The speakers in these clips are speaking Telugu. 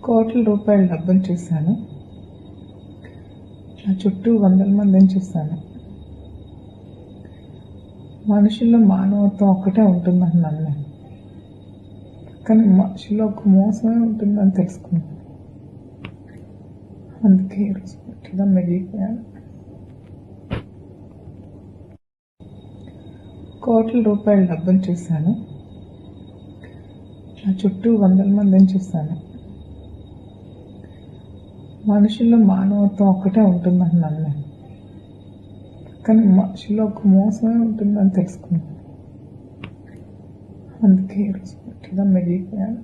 కోట్ల రూపాయల డబ్బును చూశాను. నా చుట్టూ వందల మందిని చూశాను. మనుషుల్లో మానవత్వం ఒక్కటే ఉంటుందని నమ్మాను. కానీ మనుషుల్లో ఒక మోసమే ఉంటుందని తెలుసుకున్నాను. అందుకే ఈరోజు గట్టిగా మిగిలిపోయాను. కోట్ల రూపాయల డబ్బును చూశాను. నా చుట్టూ వందల మందిని చూశాను. మనుషుల్లో మానవత్వం ఒక్కటే ఉంటుందని నమ్మాను. కానీ మనుషుల్లో ఒక మోసమే ఉంటుందని తెలుసుకున్నాను. అందుకే ఈరోజు గట్టిగా మిగిలిపోయాను.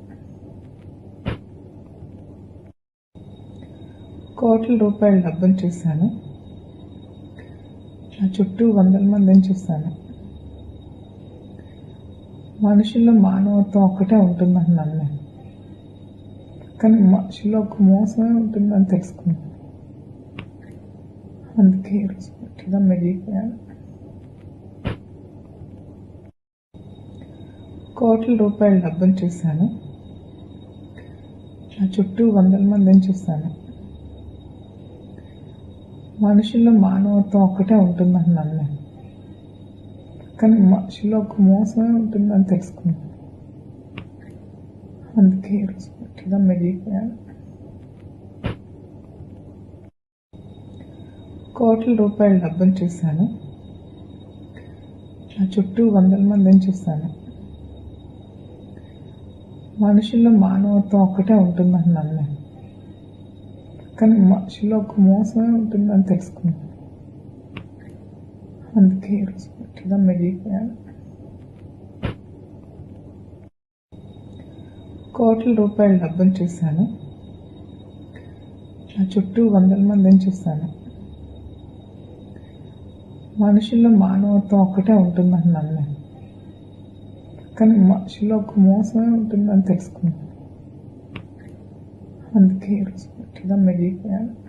కోట్ల రూపాయల డబ్బును చూశాను. నా చుట్టూ వందల మందిని చూశాను. మనుషుల్లో మానవత్వం ఒక్కటే ఉంటుందని నమ్మాను. కానీ మనుషుల్లో ఒక మోసమే ఉంటుందని తెలుసుకున్నాను. అందుకే ఈరోజు గట్టిగా మిగిలిపోయాను. కోట్ల రూపాయల డబ్బును చూశాను. నా చుట్టూ వందల మందిని చూశాను. మనుషుల్లో మానవత్వం ఒక్కటే ఉంటుందని నమ్మాను. కానీ మనుషుల్లో ఒక మోసమే ఉంటుందని తెలుసుకున్నాను. అందుకే ఈరోజు గట్టిగా మిగిలిపోయాను. కోట్ల రూపాయల డబ్బును చూశాను. నా చుట్టూ వందల మందిని చూశాను. మనుషుల్లో మానవత్వం ఒక్కటే ఉంటుందని నమ్మాను. కానీ మనుషుల్లో ఒక మోసమే ఉంటుందని తెలుసుకున్నాను. అందుకే ఈరోజు గట్టిగా మిగిలిపోయాను. కోట్ల రూపాయల డబ్బును చూశాను. నా చుట్టూ వందల మందిని చూశాను. మనుషుల్లో మానవత్వం ఒక్కటే ఉంటుందని నమ్మాను. కానీ మనుషుల్లో ఒక మోసమే ఉంటుందని తెలుసుకున్నాను. అందుకే ఈరోజు గట్టిగా మిగిలిపోయాను.